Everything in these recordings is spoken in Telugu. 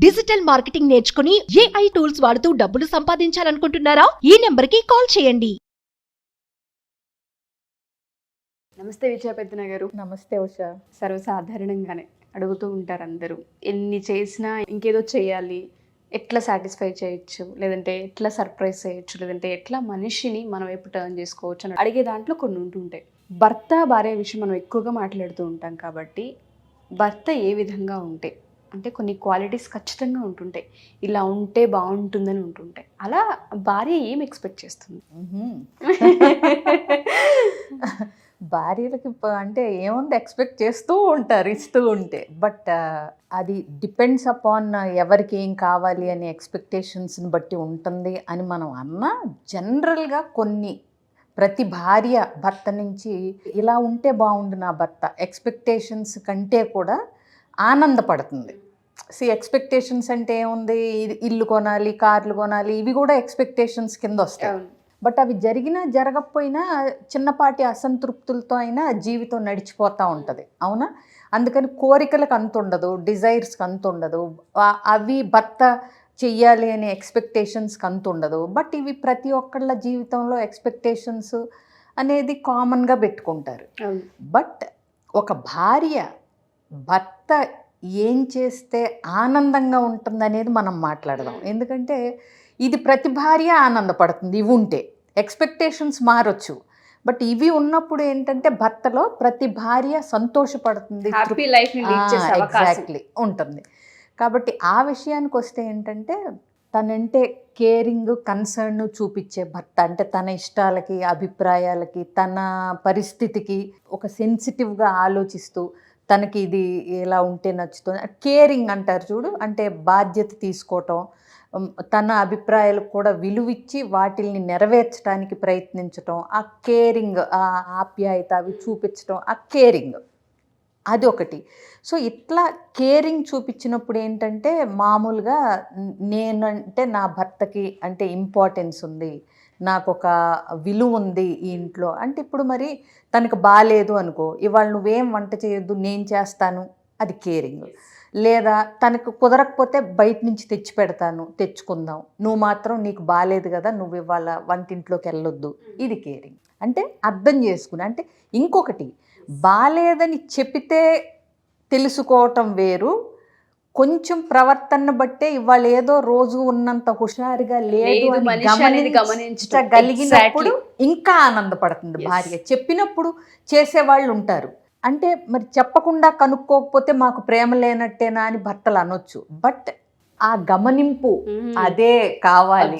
డిజిటల్ మార్కెటింగ్ నేర్చుకుని AI టూల్స్ వాడుతూ డబ్బులు సంపాదించాలనుకుంటున్నారా? ఈ నెంబర్కి కాల్ చేయండి. నమస్తే విజయ పెద్దన గారు. నమస్తే ఉషా. సర్వసాధారణంగానే అడుగుతూ ఉంటారు అందరూ, ఎన్ని చేసినా ఇంకేదో చేయాలి, ఎట్లా సాటిస్ఫై చేయొచ్చు, లేదంటే ఎట్లా సర్ప్రైజ్ చేయొచ్చు, లేదంటే ఎట్లా మనిషిని మనం వైపు టర్న్ చేసుకోవచ్చు అని అడిగే దాంట్లో కొన్ని ఉంటుంటాయి. భర్త భార్య విషయం మనం ఎక్కువగా మాట్లాడుతూ ఉంటాం కాబట్టి భర్త ఏ విధంగా ఉంటే, అంటే కొన్ని క్వాలిటీస్ ఖచ్చితంగా ఉంటుంటాయి, ఇలా ఉంటే బాగుంటుందని ఉంటుంటాయి. అలా భార్య ఏం ఎక్స్పెక్ట్ చేస్తుంది? భార్యలకి అంటే ఏముంది, ఎక్స్పెక్ట్ చేస్తూ ఉంటారు ఇస్తూ ఉంటే. బట్ అది డిపెండ్స్ అపాన్ ఎవరికి ఏం కావాలి అనే ఎక్స్పెక్టేషన్స్ని బట్టి ఉంటుంది అని మనం అన్నా. జనరల్గా ప్రతి భార్య భర్త నుంచి ఇలా ఉంటే బాగుండు నా భర్త ఎక్స్పెక్టేషన్స్ కంటే కూడా ఆనందపడుతుంది. ఎక్స్పెక్టేషన్స్ అంటే ఏముంది, ఇల్లు కొనాలి, కార్లు కొనాలి, ఇవి కూడా ఎక్స్పెక్టేషన్స్ కింద వస్తాయి. బట్ అవి జరిగినా జరగకపోయినా చిన్నపాటి అసంతృప్తులతో అయినా జీవితం నడిచిపోతూ ఉంటుంది, అవునా? అందుకని కోరికలకు అంత ఉండదు, డిజైర్స్కి అంత ఉండదు, అవి భర్త చెయ్యాలి అనే ఎక్స్పెక్టేషన్స్కి అంత ఉండదు. బట్ ఇవి ప్రతి ఒక్కళ్ళ జీవితంలో ఎక్స్పెక్టేషన్స్ అనేది కామన్గా పెట్టుకుంటారు. బట్ ఒక భార్య భర్త ఏం చేస్తే ఆనందంగా ఉంటుందనేది మనం మాట్లాడదాం. ఎందుకంటే ఇది ప్రతి భార్య ఆనందపడుతుంది ఇవి ఉంటే. ఎక్స్పెక్టేషన్స్ మారొచ్చు, బట్ ఇవి ఉన్నప్పుడు ఏంటంటే భర్తలో ప్రతి భార్య సంతోషపడుతుంది, ఎగ్జాక్ట్లీ ఉంటుంది. కాబట్టి ఆ విషయానికి వస్తే ఏంటంటే తనంటే కేరింగ్, కన్సర్న్ చూపించే భర్త, అంటే తన ఇష్టాలకి, అభిప్రాయాలకి, తన పరిస్థితికి ఒక సెన్సిటివ్గా ఆలోచిస్తూ తనకి ఇది ఎలా ఉంటే నచ్చుతుంది, కేరింగ్ అంటారు చూడు, అంటే బాధ్యత తీసుకోవటం, తన అభిప్రాయాలకు కూడా విలువిచ్చి వాటిల్ని నెరవేర్చడానికి ప్రయత్నించటం, ఆ కేరింగ్, ఆ ఆప్యాయత అవి చూపించటం, ఆ కేరింగ్ అది ఒకటి. సో ఇట్లా కేరింగ్ చూపించినప్పుడు ఏంటంటే మామూలుగా నేనంటే నా భర్తకి అంటే ఇంపార్టెన్స్ ఉంది, నాకు ఒక విలువ ఉంది ఈ ఇంట్లో. అంటే ఇప్పుడు మరి తనకు బాగాలేదు అనుకో, ఇవాళ నువ్వేం వంట చేయొద్దు నేను చేస్తాను, అది కేరింగ్. లేదా తనకు కుదరకపోతే బయట నుంచి తెచ్చి పెడతాను, తెచ్చుకుందాం, నువ్వు మాత్రం నీకు బాగాలేదు కదా, నువ్వు ఇవాళ వంటింట్లోకి వెళ్ళొద్దు, ఇది కేరింగ్. అంటే అర్థం చేసుకుని. అంటే ఇంకొకటి, బాలేదని చెప్పితే తెలుసుకోవటం వేరు, కొంచెం ప్రవర్తన బట్టే ఇవాళ ఏదో రోజు ఉన్నంత హుషారుగా లేదు అని గమనించగలిగినప్పుడు ఇంకా ఆనందపడుతుంది భార్య. చెప్పినప్పుడు చేసేవాళ్ళు ఉంటారు, అంటే మరి చెప్పకుండా కనుక్కోకపోతే మాకు ప్రేమ లేనట్టేనా అని భర్తలు అనొచ్చు. బట్ ఆ గమనింపు అదే కావాలి.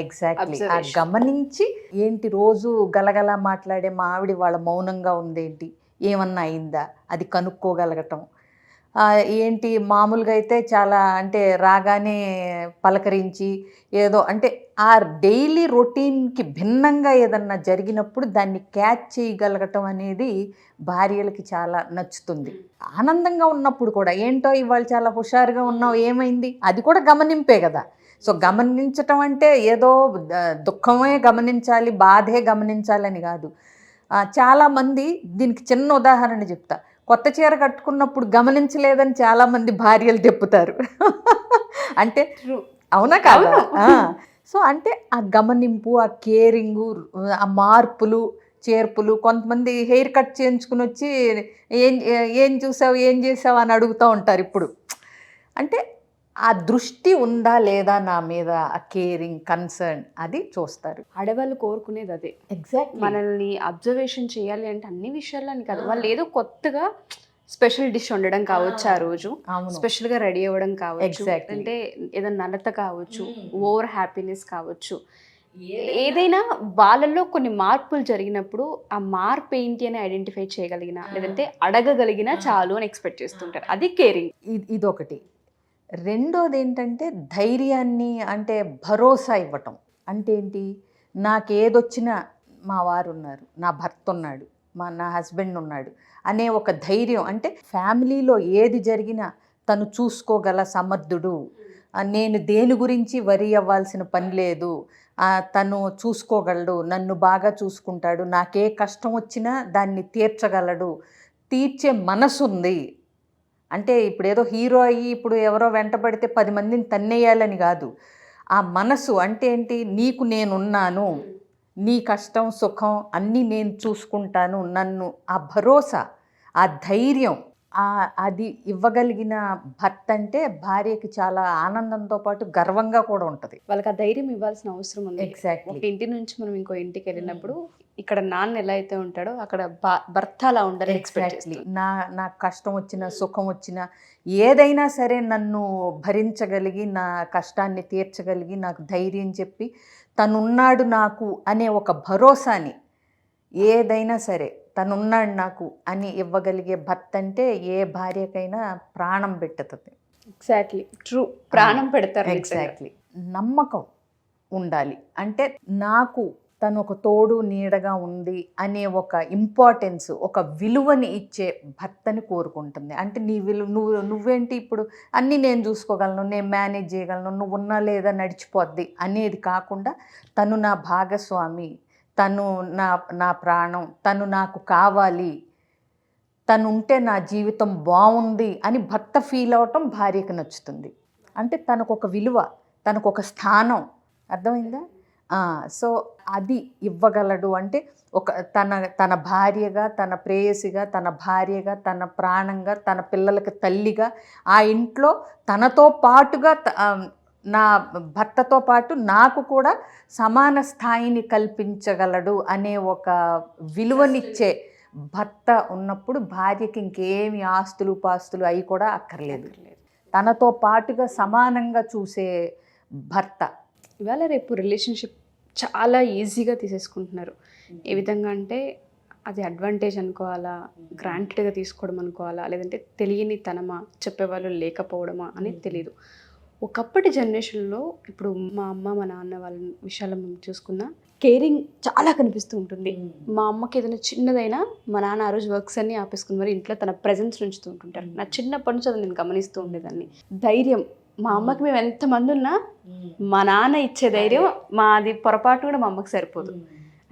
ఎగ్జాక్ట్లీ, ఆ గమనించి ఏంటి రోజు గలగలా మాట్లాడే మా ఆవిడ వాళ్ళ మౌనంగా ఉందేంటి, ఏమన్నా అయిందా, అది కనుక్కోగలగటం. ఏంటి మామూలుగా అయితే చాలా అంటే రాగానే పలకరించి ఏదో అంటే ఆ డైలీ రొటీన్కి భిన్నంగా ఏదన్నా జరిగినప్పుడు దాన్ని క్యాచ్ చేయగలగటం అనేది భార్యలకి చాలా నచ్చుతుంది. ఆనందంగా ఉన్నప్పుడు కూడా ఏంటో ఇవాళ చాలా హుషారుగా ఉన్నావు, ఏమైంది, అది కూడా గమనింపే కదా. సో గమనించటం అంటే ఏదో దుఃఖమే గమనించాలి, బాధే గమనించాలని కాదు. చాలామంది దీనికి చిన్న ఉదాహరణ చెప్తా. కొత్త చీర కట్టుకున్నప్పుడు గమనించలేదని చాలామంది భార్యలు తెప్పుతారు. అంటే అవునా కాదా? సో అంటే ఆ గమనింపు, ఆ కేరింగు, ఆ మార్పులు చేర్పులు. కొంతమంది హెయిర్ కట్ చేయించుకుని వచ్చి ఏం చూసావు, ఏం చేసావు అని అడుగుతూ ఉంటారు ఇప్పుడు. అంటే ఆ దృష్టి ఉందా లేదా నా మీద, ఆ కేరింగ్, కన్సర్న్, అది చూస్తారు. ఆడవాళ్ళు కోరుకునేది అదే. ఎగ్జాక్ట్, మనల్ని అబ్జర్వేషన్ చేయాలి అంటే అన్ని విషయాల్లో అని కాదు, వాళ్ళు ఏదో కొత్తగా స్పెషల్ డిష్ వండడం కావచ్చు, ఆ రోజు స్పెషల్గా రెడీ అవ్వడం కావచ్చు, అంటే ఏదైనా నలత కావచ్చు, ఓవర్ హ్యాపీనెస్ కావచ్చు, ఏదైనా వాళ్ళల్లో కొన్ని మార్పులు జరిగినప్పుడు ఆ మార్పు ఏంటి అని ఐడెంటిఫై చేయగలిగిన, లేదంటే అడగగలిగిన చాలు అని ఎక్స్పెక్ట్ చేస్తుంటారు. అది కేరింగ్. ఇదొకటి. రెండోది ఏంటంటే ధైర్యాన్ని, అంటే భరోసా ఇవ్వటం. అంటే ఏంటి, నాకేదొచ్చినా మా వారు ఉన్నారు, నా భర్త ఉన్నాడు, నా హస్బెండ్ ఉన్నాడు అనే ఒక ధైర్యం. అంటే ఫ్యామిలీలో ఏది జరిగినా తను చూసుకోగల సమర్థుడు, నేను దేని గురించి వరి అవ్వాల్సిన పని లేదు, తను చూసుకోగలడు, నన్ను బాగా చూసుకుంటాడు, నాకే కష్టం వచ్చినా దాన్ని తీర్చగలడు, తీర్చే మనసు ఉంది అంటే ఇప్పుడు ఏదో హీరో అయ్యి ఇప్పుడు ఎవరో వెంటబడితే 10 మందిని తన్నేయాలని కాదు. ఆ మనసు అంటే ఏంటి, నీకు నేనున్నాను, నీ కష్టం సుఖం అన్నీ నేను చూసుకుంటాను, నన్ను ఆ భరోసా, ఆ ధైర్యం, అది ఇవ్వగలిగిన భర్త అంటే భార్యకి చాలా ఆనందంతో పాటు గర్వంగా కూడా ఉంటుంది. వాళ్ళకి ఆ ధైర్యం ఇవ్వాల్సిన అవసరం ఉంది. ఎగ్జాక్ట్లీ. ఒక ఇంటి నుంచి మనం ఇంకో ఇంటికి వెళ్ళినప్పుడు ఇక్కడ నాన్న ఎలా అయితే ఉంటాడో అక్కడ భర్త అలా ఉండాలి. ఎగ్జాక్ట్లీ. నా కష్టం వచ్చినా సుఖం వచ్చినా ఏదైనా సరే నన్ను భరించగలిగి, నా కష్టాన్ని తీర్చగలిగి, నాకు ధైర్యం చెప్పి తనున్నాడు నాకు అనే ఒక భరోసాని, ఏదైనా సరే తనున్నాడు నాకు అని ఇవ్వగలిగే భర్త అంటే ఏ భార్యకైనా ప్రాణం పెట్టుతుంది. ఎగ్జాక్ట్లీ, ట్రూ, ప్రాణం పెడతారు. ఎగ్జాక్ట్లీ. నమ్మకం ఉండాలి. అంటే నాకు తను ఒక తోడు నీడగా ఉంది అనే ఒక ఇంపార్టెన్స్, ఒక విలువని ఇచ్చే భర్తని కోరుకుంటుంది. అంటే నీ నువ్వేంటి ఇప్పుడు అన్నీ నేను చూసుకోగలను, నేను మేనేజ్ చేయగలను, నువ్వు ఉన్నా లేదా నడిచిపోద్ది అనేది కాకుండా తను నా భాగస్వామి, తను నా ప్రాణం, తను నాకు కావాలి, తను ఉంటే నా జీవితం బాగుంది అని భర్త ఫీల్ అవటం భార్యకు నచ్చుతుంది. అంటే తనకు ఒక విలువ, తనకు ఒక స్థానం, అర్థమైందా? సో అది ఇవ్వగలడు. అంటే తన భార్యగా, తన ప్రేయసిగా, తన భార్యగా, తన ప్రాణంగా, తన పిల్లలకి తల్లిగా, ఆ ఇంట్లో తనతో పాటుగా నా భర్తతో పాటు నాకు కూడా సమాన స్థాయిని కల్పించగలడు అనే ఒక విలువనిచ్చే భర్త ఉన్నప్పుడు భార్యకి ఇంకేమి ఆస్తులు పాస్తులు అవి కూడా అక్కర్లేదు. తనతో పాటుగా సమానంగా చూసే భర్త. ఇవాళ రేపు రిలేషన్షిప్ చాలా ఈజీగా తీసేసుకుంటున్నారు. ఏ విధంగా అంటే అది అడ్వాంటేజ్ అనుకోవాలా, గ్రాంటెడ్గా తీసుకోవడం అనుకోవాలా, లేదంటే తెలియని తనమా, చెప్పేవాళ్ళు లేకపోవడమా అనేది తెలియదు. ఒకప్పటి జనరేషన్లో ఇప్పుడు మా అమ్మ మా నాన్న వాళ్ళ విషయాలు మేము చూసుకున్నా కేరింగ్ చాలా కనిపిస్తూ ఉంటుంది. మా అమ్మకి ఏదైనా చిన్నదైనా మా నాన్న ఆ రోజు వర్క్స్ అన్నీ ఆపేసుకుని మరి ఇంట్లో తన ప్రెజెన్స్ ఉంచుతూ ఉంటుంటారు. నా చిన్నప్పటి నుంచి అది నేను గమనిస్తూ ఉండేదాన్ని. ధైర్యం, మా అమ్మకి మేము ఎంతమంది ఉన్నా మా నాన్న ఇచ్చే ధైర్యం మాది పొరపాటు కూడా మా అమ్మకి సరిపోదు.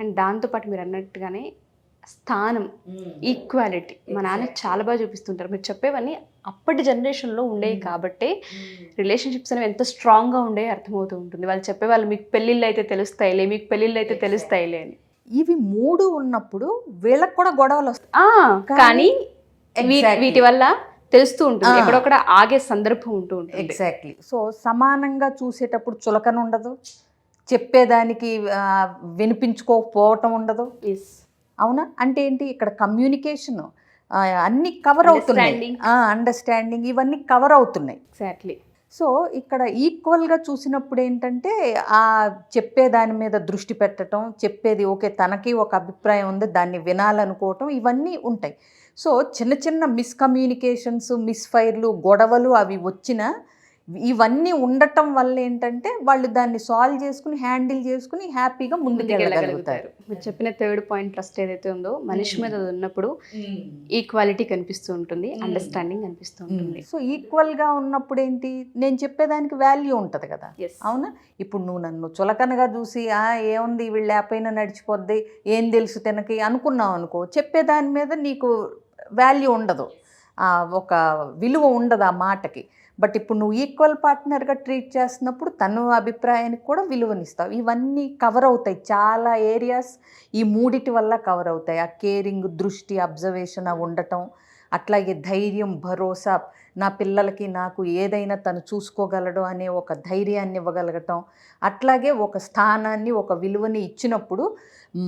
అండ్ దాంతోపాటు మీరు అన్నట్టుగానే స్థానం, ఈక్వాలిటీ మా నాన్న చాలా బాగా చూపిస్తుంటారు. మీరు చెప్పేవన్నీ అప్పటి జనరేషన్లో ఉండేవి కాబట్టే రిలేషన్షిప్స్ అనేవి ఎంత స్ట్రాంగ్గా ఉండేవి అర్థమవుతూ ఉంటుంది. వాళ్ళు చెప్పేవాళ్ళు మీకు పెళ్ళిళ్ళు అయితే తెలుస్తాయిలే, మీకు పెళ్ళిళ్ళు అయితే తెలుస్తాయిలే అని. ఇవి 3 ఉన్నప్పుడు వీళ్ళకి కూడా గొడవలు వస్తాయి. కానీ వీటి వల్ల తెలుస్తూ ఉంటుంది, ఎక్కడొక్కడ ఆగే సందర్భం ఉంటూ ఉంటుంది. ఎగ్జాక్ట్లీ. సో సమానంగా చూసేటప్పుడు చులకన ఉండదు, చెప్పేదానికి వినిపించుకోకపోవటం ఉండదు. అవునా? అంటే ఏంటి, ఇక్కడ కమ్యూనికేషన్ అన్నీ కవర్ అవుతున్నాయి, అండర్స్టాండింగ్ ఇవన్నీ కవర్ అవుతున్నాయి. ఎగ్జాక్ట్లీ. సో ఇక్కడ ఈక్వల్గా చూసినప్పుడు ఏంటంటే ఆ చెప్పేదాని మీద దృష్టి పెట్టడం, చెప్పేది ఓకే తనకి ఒక అభిప్రాయం ఉంది దాన్ని వినాలనుకోవటం, ఇవన్నీ ఉంటాయి. సో చిన్న చిన్న మిస్కమ్యూనికేషన్స్, మిస్ఫైర్లు, గొడవలు అవి వచ్చినా ఇవన్నీ ఉండటం వల్ల ఏంటంటే వాళ్ళు దాన్ని సాల్వ్ చేసుకుని, హ్యాండిల్ చేసుకుని హ్యాపీగా ముందుకు వెళ్ళగలుగుతారు. మీరు చెప్పిన థర్డ్ పాయింట్, ట్రస్ట్ ఏదైతే ఉందో మనిషి మీద అది ఉన్నప్పుడు ఈక్వాలిటీ కనిపిస్తూ ఉంటుంది, అండర్స్టాండింగ్ కనిపిస్తూ ఉంటుంది. సో ఈక్వల్గా ఉన్నప్పుడు ఏంటి, నేను చెప్పేదానికి వాల్యూ ఉంటుంది కదా. అవునా? ఇప్పుడు నువ్వు నన్ను చులకనగా చూసి ఏముంది వీళ్ళు లేకపోయినా నడిచిపోద్ది, ఏం తెలుసు తినకి అనుకున్నావు అనుకో, చెప్పేదాని మీద నీకు వాల్యూ ఉండదు, ఒక విలువ ఉండదు ఆ మాటకి. బట్ ఇప్పుడు నువ్వు ఈక్వల్ పార్ట్నర్గా ట్రీట్ చేస్తున్నప్పుడు తన అభిప్రాయానికి కూడా విలువనిస్తావు. ఇవన్నీ కవర్ అవుతాయి, చాలా ఏరియాస్ ఈ 3 వల్ల కవర్ అవుతాయి. ఆ కేరింగ్, దృష్టి, అబ్జర్వేషన్ ఉండటం, అట్లాగే ధైర్యం, భరోసా, నా పిల్లలకి నాకు ఏదైనా తను చూసుకోగలడు అనే ఒక ధైర్యాన్ని ఇవ్వగలగటం, అట్లాగే ఒక స్థానాన్ని, ఒక విలువని ఇచ్చినప్పుడు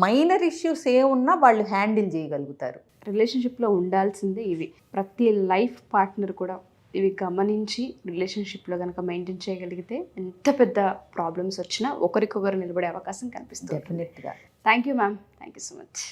మైనర్ ఇష్యూస్ ఏమున్నా వాళ్ళు హ్యాండిల్ చేయగలుగుతారు. రిలేషన్షిప్లో ఉండాల్సిందే ఇవి. ప్రతి లైఫ్ పార్ట్నర్ కూడా ఇవి గమనించి రిలేషన్షిప్లో కనుక మెయింటైన్ చేయగలిగితే ఎంత పెద్ద ప్రాబ్లమ్స్ వచ్చినా ఒకరికొకరు నిలబడే అవకాశం కనిపిస్తుంది. డెఫినెట్గా. Thank you ma'am, thank you so much.